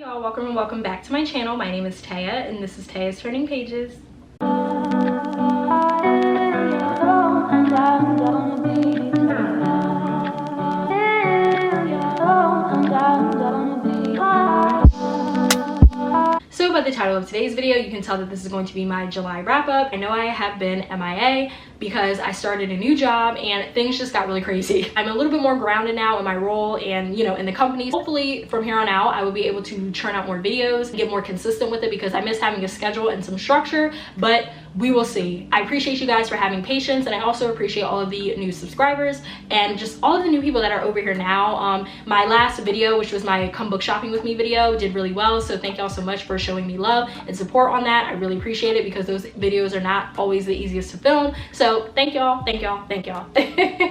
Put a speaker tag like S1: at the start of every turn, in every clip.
S1: y'all, welcome and welcome back to my channel. My name is Taya and this is Taya's Turning Pages. So by the title of today's video, you can tell that this is going to be my July wrap-up. I know I have been MIA because I started a new job and things just got really crazy. I'm a little bit more grounded now in my role and, you know, in the company. Hopefully from here on out, I will be able to churn out more videos and get more consistent with it because I miss having a schedule and some structure, but we will see. I appreciate you guys for having patience, and I also appreciate all of the new subscribers and just all of the new people that are over here now. My last video, which was my come book shopping with me video, did really well, so thank y'all so much for showing me love and support on that. I really appreciate it because those videos are not always the easiest to film, so thank y'all, thank y'all, thank y'all.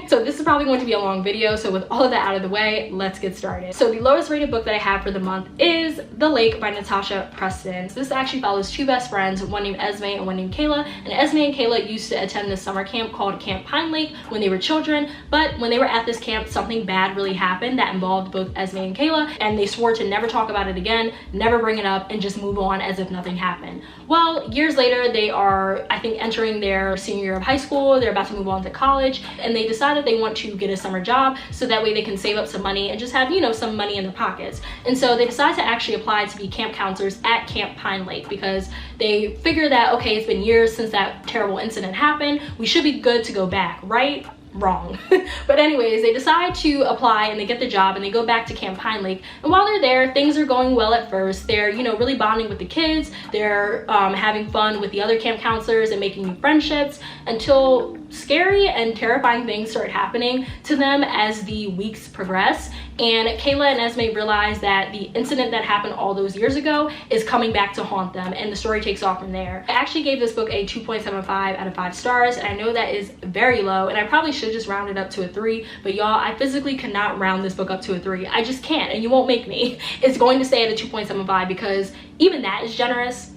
S1: So this is probably going to be a long video, so with all of that out of the way, let's get started. So the lowest rated book that I have for the month is The Lake by Natasha Preston. So this actually follows two best friends, one named Esme and one named Kayla. And Esme and Kayla used to attend this summer camp called Camp Pine Lake when they were children, but when they were at this camp, something bad really happened that involved both Esme and Kayla, and they swore to never talk about it again, never bring it up, and just move on as if nothing happened. Well, years later, they are, I think, entering their senior year of high school. They're about to move on to college, and they decided they want to get a summer job so that way they can save up some money and just have, you know, some money in their pockets. And so they decided to actually apply to be camp counselors at Camp Pine Lake because they figure that, okay, it's been years since that terrible incident happened. We should be good to go back, right? Wrong. But anyways, they decide to apply and they get the job and they go back to Camp Pine Lake, and while they're there, things are going well at first. They're, you know, really bonding with the kids. They're having fun with the other camp counselors and making new friendships until scary and terrifying things start happening to them as the weeks progress. And Kayla and Esme realize that the incident that happened all those years ago is coming back to haunt them, and the story takes off from there. I actually gave this book a 2.75 out of 5 stars, and I know that is very low, and I probably should just round it up to a 3, but y'all, I physically cannot round this book up to a 3. I just can't, and you won't make me. It's going to stay at a 2.75 because even that is generous.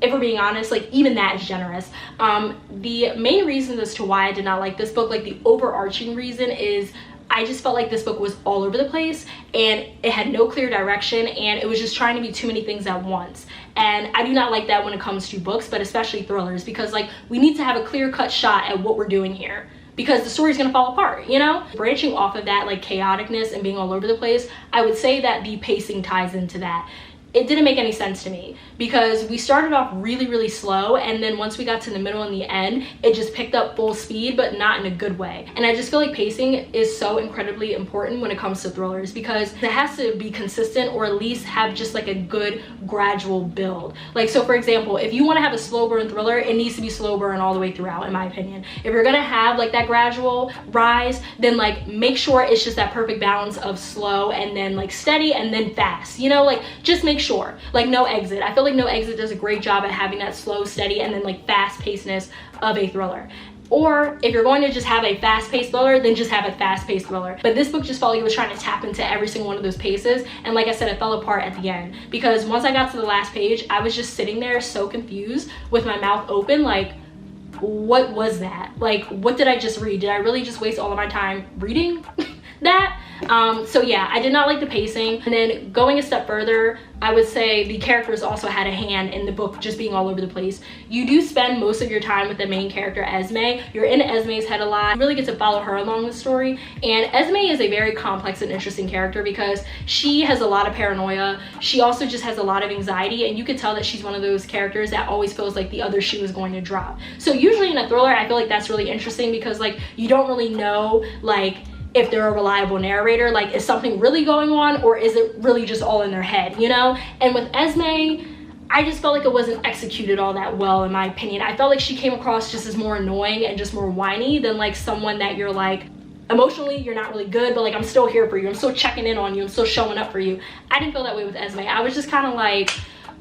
S1: If we're being honest, like, even that is generous. The main reasons as to why I did not like this book, like the overarching reason, is I just felt like this book was all over the place and it had no clear direction and it was just trying to be too many things at once. And I do not like that when it comes to books, but especially thrillers, because like we need to have a clear-cut shot at what we're doing here, because the story's gonna fall apart, you know? Branching off of that like chaoticness and being all over the place, I would say that the pacing ties into that. It didn't make any sense to me because we started off really slow, and then once we got to the middle and the end, it just picked up full speed, but not in a good way. And I just feel like pacing is so incredibly important when it comes to thrillers because it has to be consistent, or at least have just like a good gradual build. Like, so for example, if you want to have a slow burn thriller, it needs to be slow burn all the way throughout, in my opinion. If you're gonna have like that gradual rise, then like make sure it's just that perfect balance of slow and then like steady and then fast, you know? Like, just make sure, like No Exit. I feel like No Exit does a great job at having that slow, steady, and then like fast pacedness of a thriller. Or if you're going to just have a fast-paced thriller, then just have a fast-paced thriller. But this book just felt like it was trying to tap into every single one of those paces, and like I said, it fell apart at the end because once I got to the last page, I was just sitting there so confused with my mouth open, like, what was that? Like, what did I just read? Did I really just waste all of my time reading that? So yeah, I did not like the pacing. And then going a step further, I would say the characters also had a hand in the book just being all over the place. You do spend most of your time with the main character, Esme. You're in Esme's head a lot. You really get to follow her along the story. And Esme is a very complex and interesting character because she has a lot of paranoia. She also just has a lot of anxiety, and you could tell that she's one of those characters that always feels like the other shoe is going to drop. So usually in a thriller, I feel like that's really interesting because like you don't really know like if they're a reliable narrator, like is something really going on or is it really just all in their head, you know? And with Esme, I just felt like it wasn't executed all that well, in my opinion. I felt like she came across just as more annoying and just more whiny than like someone that you're like, emotionally you're not really good, but like I'm still here for you, I'm still checking in on you, I'm still showing up for you. I didn't feel that way with Esme. I was just kind of like,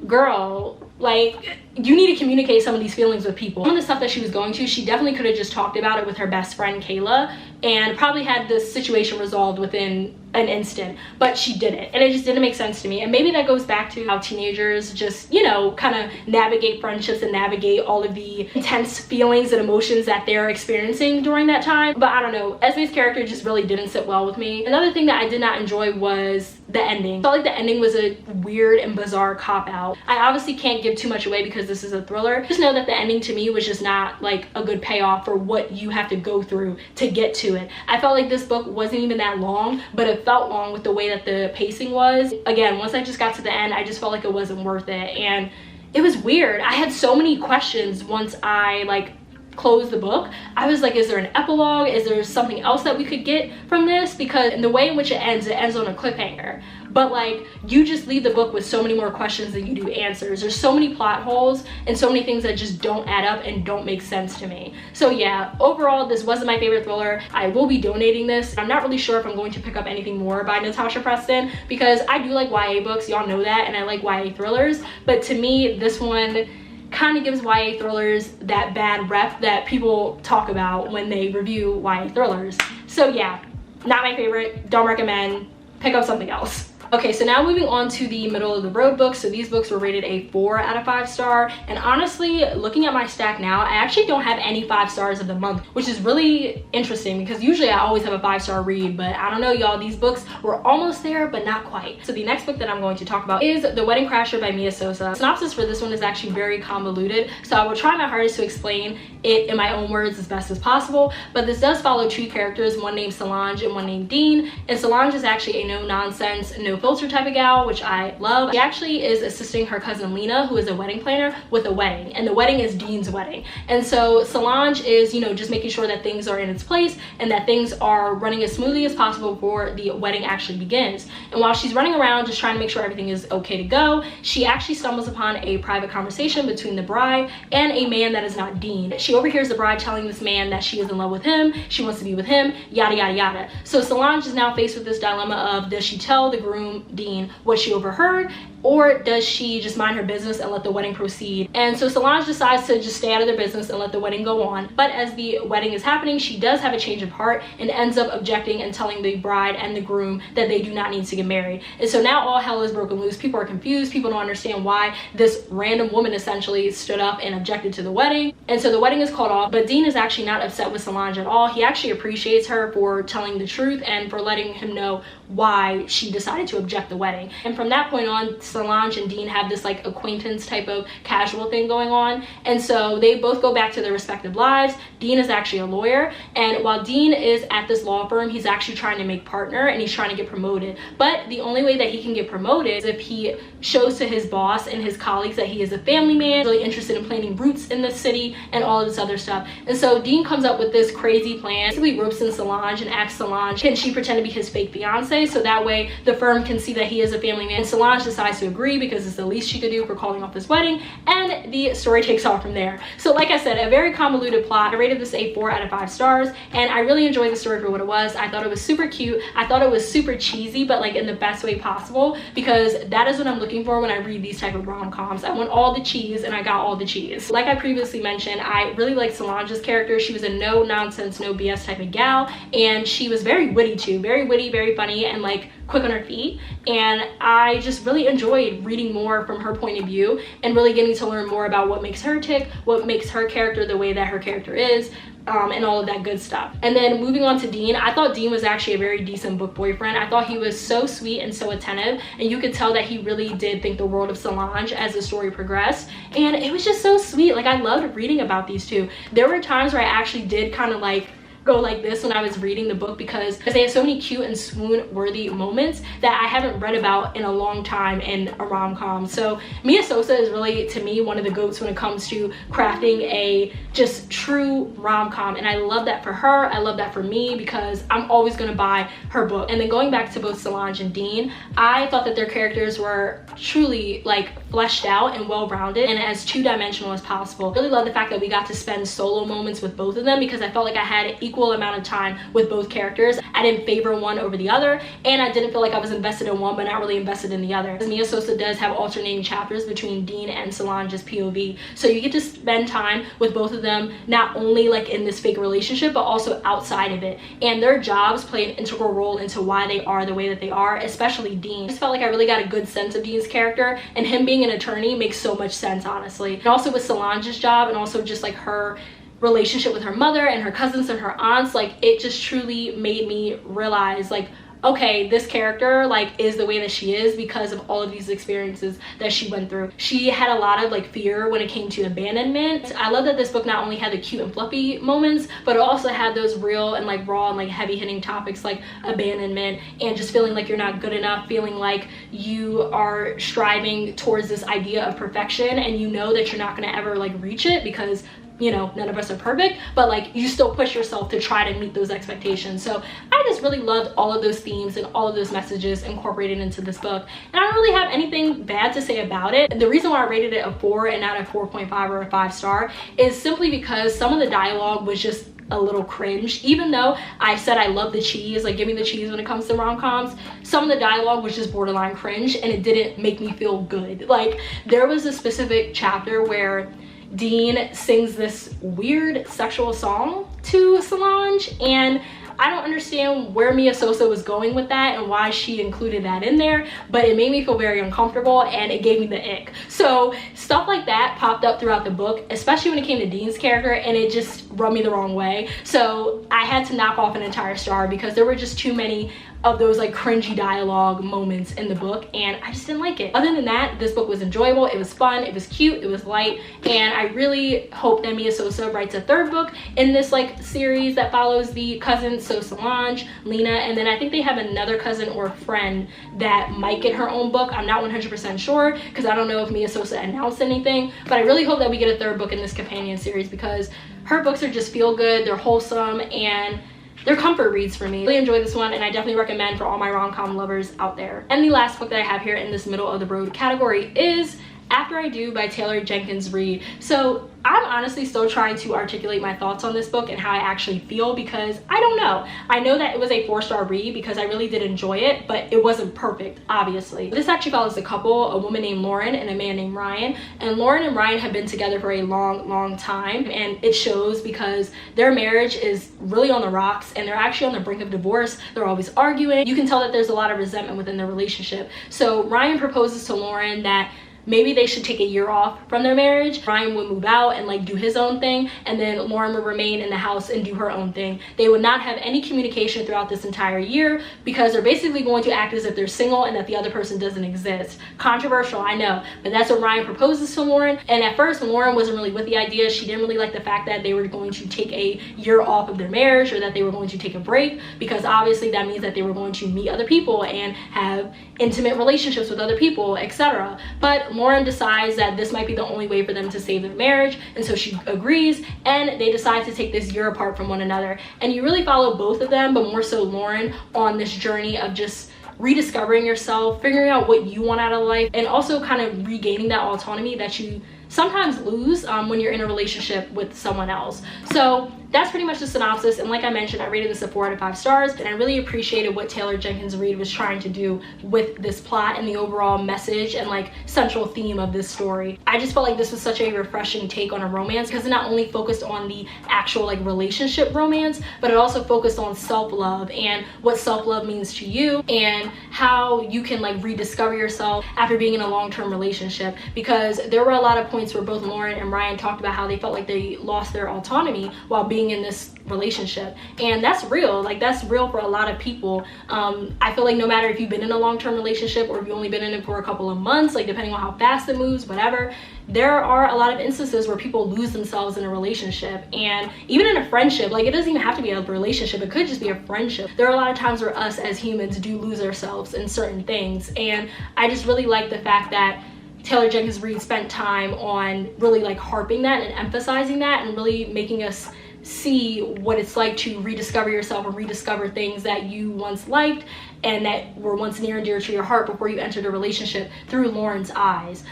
S1: girl, like, you need to communicate some of these feelings with people. Some of the stuff that she was going to, she definitely could have just talked about it with her best friend Kayla and probably had this situation resolved within an instant, but she didn't, and it just didn't make sense to me. And maybe that goes back to how teenagers just, you know, kind of navigate friendships and navigate all of the intense feelings and emotions that they're experiencing during that time. But I don't know, Esme's character just really didn't sit well with me. Another thing that I did not enjoy was the ending. I felt like the ending was a weird and bizarre cop-out. I obviously can't give too much away because this is a thriller. Just know that the ending to me was just not like a good payoff for what you have to go through to get to it. I felt like this book wasn't even that long, but it felt long with the way that the pacing was. Again, once I just got to the end, I just felt like it wasn't worth it, and it was weird. I had so many questions once I like close the book. I was like, is there an epilogue? Is there something else that we could get from this? Because in the way in which it ends on a cliffhanger. But like, you just leave the book with so many more questions than you do answers. There's so many plot holes and so many things that just don't add up and don't make sense to me. So yeah, overall, this wasn't my favorite thriller. I will be donating this. I'm not really sure if I'm going to pick up anything more by Natasha Preston, because I do like YA books, y'all know that, and I like YA thrillers. But to me, this one kind of gives YA thrillers that bad rep that people talk about when they review YA thrillers. So yeah, not my favorite, don't recommend, pick up something else. Okay, so now moving on to the middle of the road books. So these books were rated a 4 out of 5 star. And honestly, looking at my stack now, I actually don't have any 5 stars of the month, which is really interesting because usually I always have a 5-star read, but I don't know, y'all, these books were almost there, but not quite. So the next book that I'm going to talk about is The Wedding Crasher by Mia Sosa. The synopsis for this one is actually very convoluted, so I will try my hardest to explain it in my own words as best as possible. But this does follow 2 characters, one named Solange and one named Dean. And Solange is actually a no-nonsense, no-filter type of gal, which I love. She actually is assisting her cousin Lena, who is a wedding planner, with a wedding, and the wedding is Dean's wedding. And so Solange is, you know, just making sure that things are in its place and that things are running as smoothly as possible before the wedding actually begins. And while she's running around just trying to make sure everything is okay to go, she actually stumbles upon a private conversation between the bride and a man that is not Dean. She overhears the bride telling this man that she is in love with him, she wants to be with him, yada yada yada. So Solange is now faced with this dilemma of, does she tell the groom Dean what she overheard, or does she just mind her business and let the wedding proceed? And so Solange decides to just stay out of their business and let the wedding go on. But as the wedding is happening, she does have a change of heart and ends up objecting and telling the bride and the groom that they do not need to get married. And so now all hell is broken loose. People are confused. People don't understand why this random woman essentially stood up and objected to the wedding. And so the wedding is called off, but Dean is actually not upset with Solange at all. He actually appreciates her for telling the truth and for letting him know why she decided to object the wedding. And from that point on, Solange and Dean have this like acquaintance type of casual thing going on. And so they both go back to their respective lives. Dean is actually a lawyer, and while Dean is at this law firm, he's actually trying to make partner and he's trying to get promoted. But the only way that he can get promoted is if he shows to his boss and his colleagues that he is a family man, really interested in planting roots in the city and all of this other stuff. And so Dean comes up with this crazy plan. Basically ropes in Solange and asks Solange, can she pretend to be his fake fiance, so that way the firm can see that he is a family man. And Solange decides to agree because it's the least she could do for calling off this wedding, and the story takes off from there. So like I said, a very convoluted plot. I rated this a 4 out of 5 stars, and I really enjoyed the story for what it was. I thought it was super cute. I thought it was super cheesy, but like in the best way possible, because that is what I'm looking for when I read these type of rom-coms. I want all the cheese, and I got all the cheese. Like I previously mentioned, I really liked Solange's character. She was a no nonsense, no BS type of gal, and she was very witty too, very witty, very funny, and like quick on her feet. And I just really enjoyed reading more from her point of view and really getting to learn more about what makes her tick, what makes her character the way that her character is, and all of that good stuff. And then moving on to Dean, I thought Dean was actually a very decent book boyfriend. I thought he was so sweet and so attentive, and you could tell that he really did think the world of Solange as the story progressed, and it was just so sweet. Like, I loved reading about these two. There were times where I actually did kind of like go like this when I was reading the book, because they have so many cute and swoon worthy moments that I haven't read about in a long time in a rom-com. So Mia Sosa is really, to me, one of the goats when it comes to crafting a just true rom-com, and I love that for her. I love that for me, because I'm always going to buy her book. And then going back to both Solange and Dean, I thought that their characters were truly like fleshed out and well-rounded and as two-dimensional as possible. I really love the fact that we got to spend solo moments with both of them, because I felt like I had equal amount of time with both characters. I didn't favor one over the other, and I didn't feel like I was invested in one but not really invested in the other. Mia Sosa does have alternating chapters between Dean and Solange's POV, so you get to spend time with both of them, not only like in this fake relationship but also outside of it, and their jobs play an integral role into why they are the way that they are, especially Dean. I just felt like I really got a good sense of Dean's character, and him being an attorney makes so much sense, honestly. And also with Solange's job, and also just like her relationship with her mother and her cousins and her aunts, like it just truly made me realize like, okay, this character like is the way that she is because of all of these experiences that she went through. She had a lot of like fear when it came to abandonment. I love that this book not only had the cute and fluffy moments, but it also had those real and like raw and like heavy hitting topics like abandonment and just feeling like you're not good enough, feeling like you are striving towards this idea of perfection and you know that you're not going to ever like reach it because, you know, none of us are perfect, but like you still push yourself to try to meet those expectations. So I just really loved all of those themes and all of those messages incorporated into this book, and I don't really have anything bad to say about it. The reason why I rated it a 4 and not a 4.5 or a 5-star is simply because some of the dialogue was just a little cringe. Even though I said I love the cheese, like give me the cheese when it comes to rom-coms, some of the dialogue was just borderline cringe and it didn't make me feel good. Like there was a specific chapter where Dean sings this weird sexual song to Solange, and I don't understand where Mia Sosa was going with that and why she included that in there, but it made me feel very uncomfortable and it gave me the ick. So stuff like that popped up throughout the book, especially when it came to Dean's character, and it just rubbed me the wrong way. So I had to knock off an entire star because there were just too many of those like cringy dialogue moments in the book, and I just didn't like it. Other than that, this book was enjoyable, it was fun, it was cute, it was light, and I really hope that Mia Sosa writes a 3rd book in this like series that follows the cousins, so Solange, Lena, and then I think they have another cousin or friend that might get her own book. I'm not 100% sure because I don't know if Mia Sosa announced anything, but I really hope that we get a 3rd book in this companion series because her books are just feel good, they're wholesome, and they're comfort reads for me. I really enjoyed this one, and I definitely recommend for all my rom-com lovers out there. And the last book that I have here in this middle of the road category is After I Do by Taylor Jenkins Reid. So I'm honestly still trying to articulate my thoughts on this book and how I actually feel because I don't know. I know that it was a 4-star read because I really did enjoy it, but it wasn't perfect, obviously. This actually follows a couple, a woman named Lauren and a man named Ryan. And Lauren and Ryan have been together for a long time, and it shows because their marriage is really on the rocks and they're actually on the brink of divorce. They're always arguing. You can tell that there's a lot of resentment within their relationship. So Ryan proposes to Lauren that maybe they should take a year off from their marriage. Ryan would move out and like do his own thing, and then Lauren would remain in the house and do her own thing. They would not have any communication throughout this entire year because they're basically going to act as if they're single and that the other person doesn't exist. Controversial, I know, but that's what Ryan proposes to Lauren. And at first Lauren wasn't really with the idea. She didn't really like the fact that they were going to take a year off of their marriage or that they were going to take a break, because obviously that means that they were going to meet other people and have intimate relationships with other people, etc. But Lauren decides that this might be the only way for them to save their marriage, and so she agrees, and they decide to take this year apart from one another. And you really follow both of them, but more so Lauren, on this journey of just rediscovering yourself, figuring out what you want out of life, and also kind of regaining that autonomy that you sometimes lose when you're in a relationship with someone else. So that's pretty much the synopsis, and like I mentioned, I rated this a 4 out of 5 stars, and I really appreciated what Taylor Jenkins Reid was trying to do with this plot and the overall message and like central theme of this story. I just felt like this was such a refreshing take on a romance because it not only focused on the actual like relationship romance, but it also focused on self-love and what self-love means to you and how you can like rediscover yourself after being in a long-term relationship, because there were a lot of points where both Lauren and Ryan talked about how they felt like they lost their autonomy while being in this relationship, and that's real. Like that's real for a lot of people. I feel like no matter if you've been in a long-term relationship or if you've only been in it for a couple of months, like depending on how fast it moves, whatever, there are a lot of instances where people lose themselves in a relationship. And even in a friendship, like it doesn't even have to be a relationship, it could just be a friendship. There are a lot of times where us as humans do lose ourselves in certain things, and I just really like the fact that Taylor Jenkins Reid spent time on really like harping that and emphasizing that and really making us see what it's like to rediscover yourself and rediscover things that you once liked and that were once near and dear to your heart before you entered a relationship through Lauren's eyes.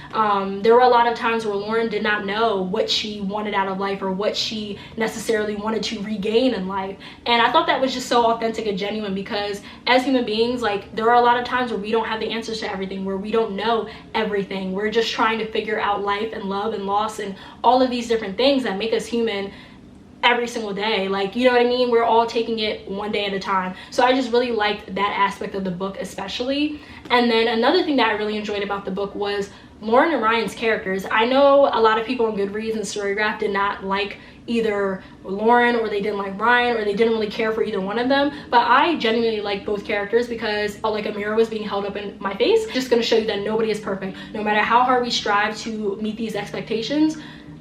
S1: There were a lot of times where Lauren did not know what she wanted out of life or what she necessarily wanted to regain in life, and I thought that was just so authentic and genuine, because as human beings, like there are a lot of times where we don't have the answers to everything, where we don't know everything. We're just trying to figure out life and love and loss and all of these different things that make us human every single day. Like, you know what I mean? We're all taking it one day at a time. So I just really liked that aspect of the book especially. And then another thing that I really enjoyed about the book was Lauren and Ryan's characters. I know a lot of people on Goodreads and Storygraph did not like either Lauren, or they didn't like Ryan, or they didn't really care for either one of them, but I genuinely like both characters because I felt like a mirror was being held up in my face. Just going to show you that nobody is perfect. No matter how hard we strive to meet these expectations,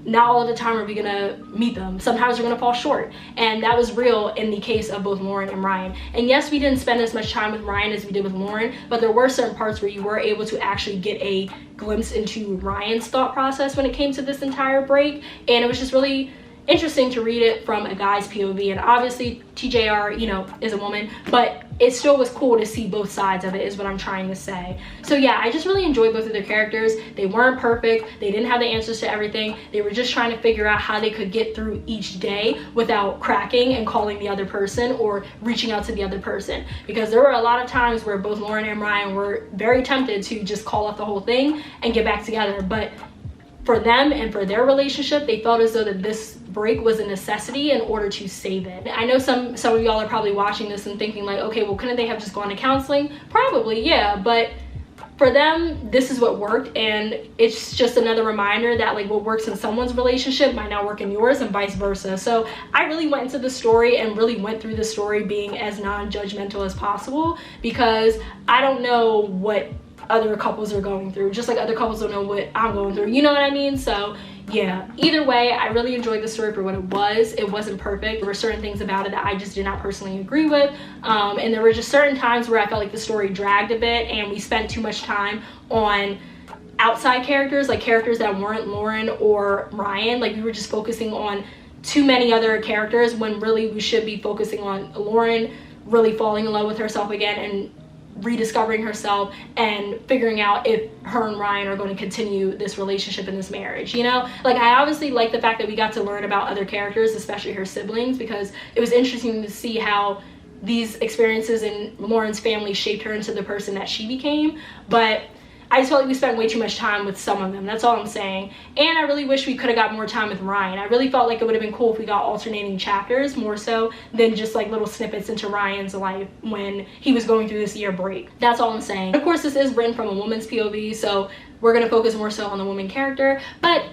S1: not all of the time are we gonna meet them. Sometimes we're gonna fall short, and that was real in the case of both Lauren and Ryan. And yes, we didn't spend as much time with Ryan as we did with Lauren, but there were certain parts where you were able to actually get a glimpse into Ryan's thought process when it came to this entire break, and it was just really interesting to read it from a guy's POV. And obviously TJR, you know, is a woman, but it still was cool to see both sides of it, is what I'm trying to say. So yeah, I just really enjoyed both of their characters. They weren't perfect, they didn't have the answers to everything, they were just trying to figure out how they could get through each day without cracking and calling the other person or reaching out to the other person, because there were a lot of times where both Lauren and Ryan were very tempted to just call off the whole thing and get back together. But for them and for their relationship, they felt as though that this break was a necessity in order to save it. I know some of y'all are probably watching this and thinking like, okay, well, couldn't they have just gone to counseling? Probably, yeah, but for them, this is what worked, and it's just another reminder that like what works in someone's relationship might not work in yours, and vice versa. So I really went into the story and really went through the story being as non-judgmental as possible, because I don't know what other couples are going through, just like other couples don't know what I'm going through, you know what I mean? So yeah, either way, I really enjoyed the story for what it was. It wasn't perfect. There were certain things about it that I just did not personally agree with, and there were just certain times where I felt like the story dragged a bit and we spent too much time on outside characters, like characters that weren't Lauren or Ryan. Like we were just focusing on too many other characters when really we should be focusing on Lauren really falling in love with herself again and rediscovering herself and figuring out if her and Ryan are going to continue this relationship and this marriage, you know? Like I obviously like the fact that we got to learn about other characters, especially her siblings, because it was interesting to see how these experiences in Lauren's family shaped her into the person that she became. But I just felt like we spent way too much time with some of them. That's all I'm saying. And I really wish we could have got more time with Ryan. I really felt like it would have been cool if we got alternating chapters more so than just like little snippets into Ryan's life when he was going through this year break. That's all I'm saying. Of course, this is written from a woman's POV, so we're going to focus more so on the woman character. But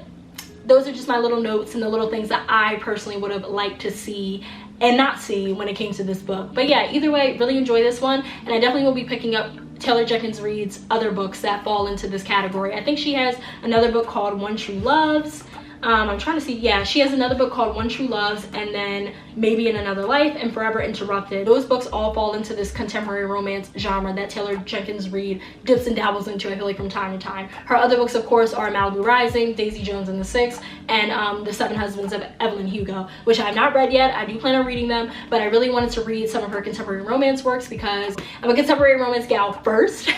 S1: those are just my little notes and the little things that I personally would have liked to see and not see when it came to this book. But yeah, either way, really enjoy this one, and I definitely will be picking up Taylor Jenkins Reid's other books that fall into this category. I think she has another book called One True Loves. I'm trying to see, yeah, she has another book called One True Loves, and then Maybe in Another Life and Forever Interrupted. Those books all fall into this contemporary romance genre that Taylor Jenkins Reid dips and dabbles into, I feel like, from time to time. Her other books, of course, are Malibu Rising, Daisy Jones and the Six, and The Seven Husbands of Evelyn Hugo, which I have not read yet. I do plan on reading them, but I really wanted to read some of her contemporary romance works because I'm a contemporary romance gal first.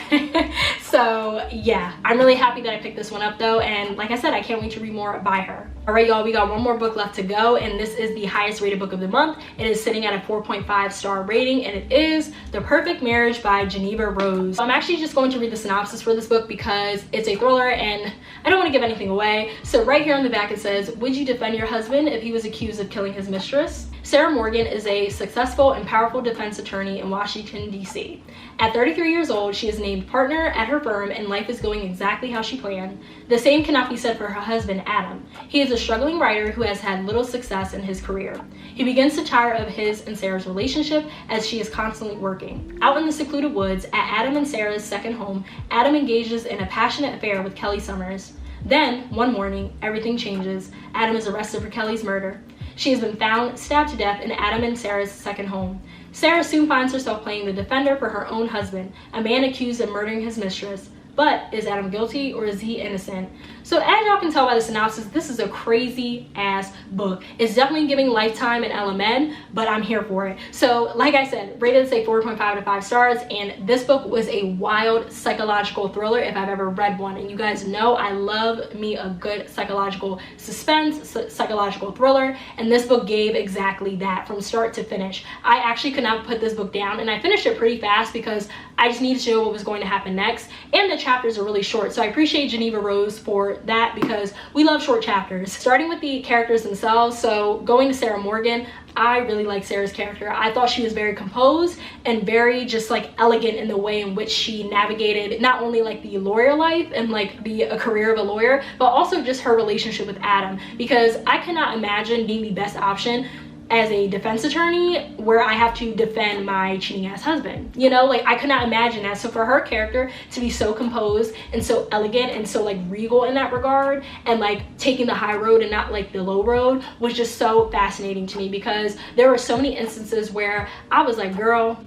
S1: So yeah, I'm really happy that I picked this one up though, and like I said, I can't wait to read more by her. All right, y'all, we got one more book left to go, and this is the highest rated book of the month. It is sitting at a 4.5 star rating, and it is The Perfect Marriage by Geneva Rose. I'm actually just going to read the synopsis for this book because it's a thriller and I don't want to give anything away. So right here on the back it says, would you defend your husband if he was accused of killing his mistress? Sarah Morgan is a successful and powerful defense attorney in Washington, D.C. At 33 years old, she is named partner at her firm and life is going exactly how she planned. The same cannot be said for her husband, Adam. He is a struggling writer who has had little success in his career. He begins to tire of his and Sarah's relationship as she is constantly working. Out in the secluded woods, at Adam and Sarah's second home, Adam engages in a passionate affair with Kelly Summers. Then, one morning, everything changes. Adam is arrested for Kelly's murder. She has been found stabbed to death in Adam and Sarah's second home. Sarah soon finds herself playing the defender for her own husband, a man accused of murdering his mistress. But is Adam guilty or is he innocent? So as y'all can tell by the synopsis, this is a crazy ass book. It's definitely giving Lifetime and LMN, but I'm here for it. So like I said, rated say 4.5 to 5 stars, and this book was a wild psychological thriller if I've ever read one. And you guys know I love me a good psychological suspense, psychological thriller, and this book gave exactly that from start to finish. I actually could not put this book down, and I finished it pretty fast because I I just needed to know what was going to happen next, and the chapters are really short, so I appreciate Geneva Rose for that because we love short chapters. Starting with the characters themselves, so going to Sarah Morgan, I really like Sarah's character. I thought she was very composed and very just like elegant in the way in which she navigated not only like the lawyer life and like a career of a lawyer, but also just her relationship with Adam, because I cannot imagine being the best option as a defense attorney where I have to defend my cheating ass husband, you know, like I could not imagine that. So for her character to be so composed and so elegant and so like regal in that regard, and like taking the high road and not like the low road, was just so fascinating to me, because there were so many instances where I was like, girl,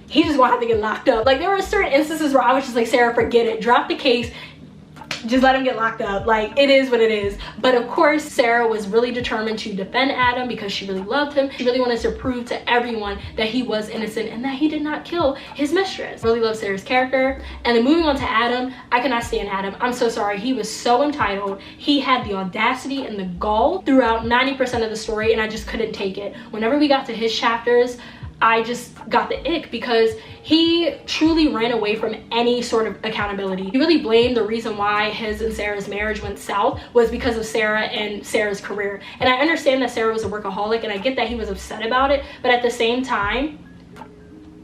S1: he just gonna have to get locked up. Like there were certain instances where I was just like, Sarah, forget it, drop the case, just let him get locked up. Like, it is what it is. But of course, Sarah was really determined to defend Adam because she really loved him. She really wanted to prove to everyone that he was innocent and that he did not kill his mistress. Really love Sarah's character. And then moving on to Adam, I cannot stand Adam. I'm so sorry. He was so entitled. He had the audacity and the gall throughout 90% of the story, and I just couldn't take it. Whenever we got to his chapters, I just got the ick, because he truly ran away from any sort of accountability. He really blamed the reason why his and Sarah's marriage went south was because of Sarah and Sarah's career. And I understand that Sarah was a workaholic, and I get that he was upset about it, but at the same time,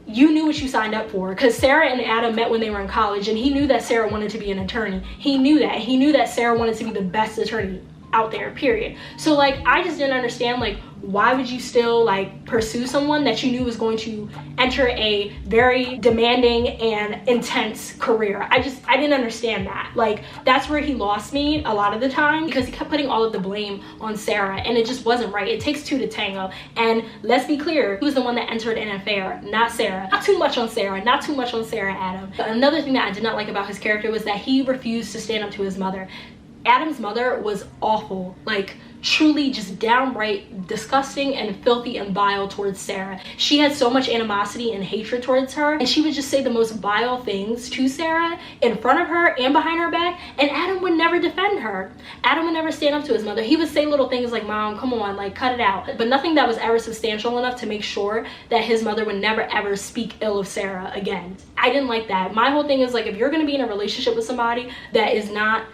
S1: you knew what you signed up for, because Sarah and Adam met when they were in college, and he knew that Sarah wanted to be an attorney. He knew that. He knew that Sarah wanted to be the best attorney out there, period. So like, I just didn't understand, like, why would you still like pursue someone that you knew was going to enter a very demanding and intense career? I didn't understand that. Like, that's where he lost me a lot of the time, because he kept putting all of the blame on Sarah, and it just wasn't right. It takes two to tango, and let's be clear, he was the one that entered an affair, not Sarah. Not too much on Sarah, not too much on Sarah, Adam. But another thing that I did not like about his character was that he refused to stand up to his mother. Adam's mother was awful, like truly just downright disgusting and filthy and vile towards Sarah. She had so much animosity and hatred towards her, and she would just say the most vile things to Sarah in front of her and behind her back, and Adam would never defend her. Adam would never stand up to his mother. He would say little things like, Mom, come on, like cut it out, but nothing that was ever substantial enough to make sure that his mother would never ever speak ill of Sarah again. I didn't like that. My whole thing is like, if you're gonna be in a relationship with somebody that is not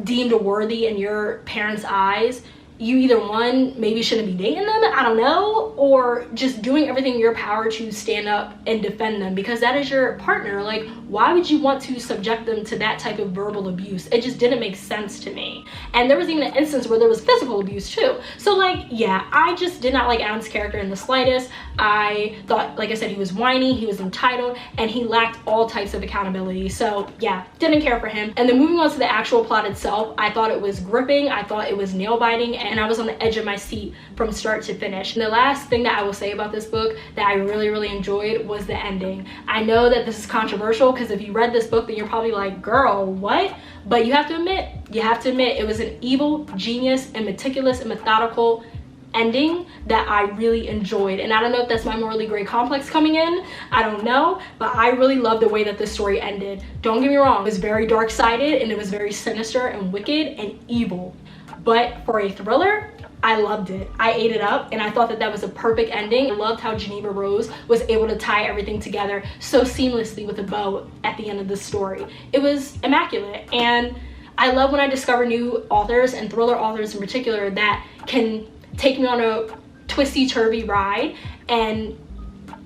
S1: deemed worthy in your parents' eyes, you either, one, maybe shouldn't be dating them, I don't know, or just doing everything in your power to stand up and defend them, because that is your partner. Like, why would you want to subject them to that type of verbal abuse? It just didn't make sense to me. And there was even an instance where there was physical abuse too. So like, yeah, I just did not like Adam's character in the slightest. I thought, like I said, he was whiny, he was entitled, and he lacked all types of accountability. So yeah, didn't care for him. And then moving on to the actual plot itself, I thought it was gripping, I thought it was nail-biting, and I was on the edge of my seat from start to finish. And the last thing that I will say about this book that I really enjoyed was the ending. I know that this is controversial, because if you read this book, then you're probably like, girl, what? But you have to admit it was an evil, genius, and meticulous and methodical ending that I really enjoyed. And I don't know if that's my morally gray complex coming in, I don't know, but I really love the way that this story ended. Don't get me wrong, it was very dark-sided, and it was very sinister and wicked and evil, but for a thriller, I loved it. I ate it up, and I thought that that was a perfect ending. I loved how Geneva Rose was able to tie everything together so seamlessly with a bow at the end of the story. It was immaculate, and I love when I discover new authors, and thriller authors in particular, that can take me on a twisty-turvy ride, and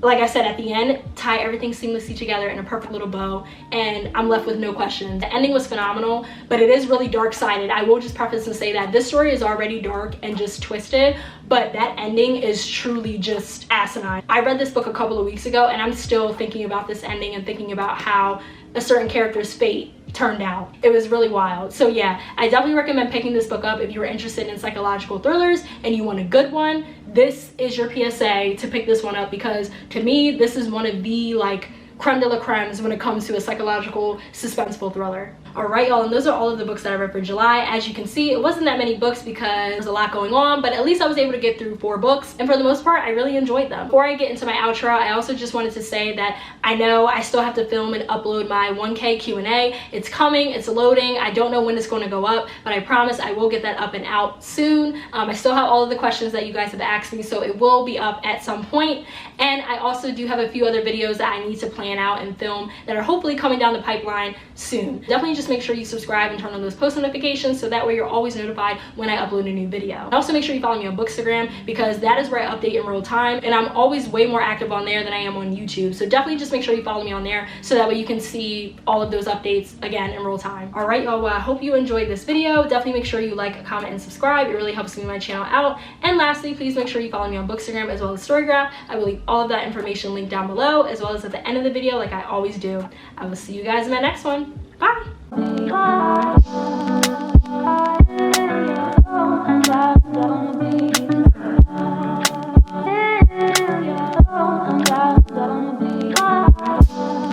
S1: like I said, at the end, tie everything seamlessly together in a perfect little bow, and I'm left with no questions. The ending was phenomenal, but it is really dark-sided. I will just preface and say that this story is already dark and just twisted, but that ending is truly just asinine. I read this book a couple of weeks ago, and I'm still thinking about this ending and thinking about how a certain character's fate turned out. It was really wild. So yeah, I definitely recommend picking this book up if you're interested in psychological thrillers and you want a good one. This is your PSA to pick this one up, because to me, this is one of the like creme de la cremes when it comes to a psychological suspenseful thriller. All right, y'all, and those are all of the books that I read for July. As you can see, it wasn't that many books because there's a lot going on, but at least I was able to get through 4 books, and for the most part I really enjoyed them. Before I get into my outro, I also just wanted to say that I know I still have to film and upload my 1K Q&A. It's coming, it's loading. I don't know when it's going to go up, but I promise I will get that up and out soon. I still have all of the questions that you guys have asked me, so it will be up at some point. And I also do have a few other videos that I need to plan out and film that are hopefully coming down the pipeline soon. Definitely just make sure you subscribe and turn on those post notifications so that way you're always notified when I upload a new video. And also make sure you follow me on Bookstagram because that is where I update in real time, and I'm always way more active on there than I am on YouTube. So definitely just make sure you follow me on there so that way you can see all of those updates again in real time. All right, y'all, well, I hope you enjoyed this video. Definitely make sure you like, comment, and subscribe. It really helps me my channel out. And lastly, please make sure you follow me on Bookstagram as well as Storygraph. I will leave all of that information linked down below as well as at the end of the video like I always do. I will see you guys in my next one. Bye.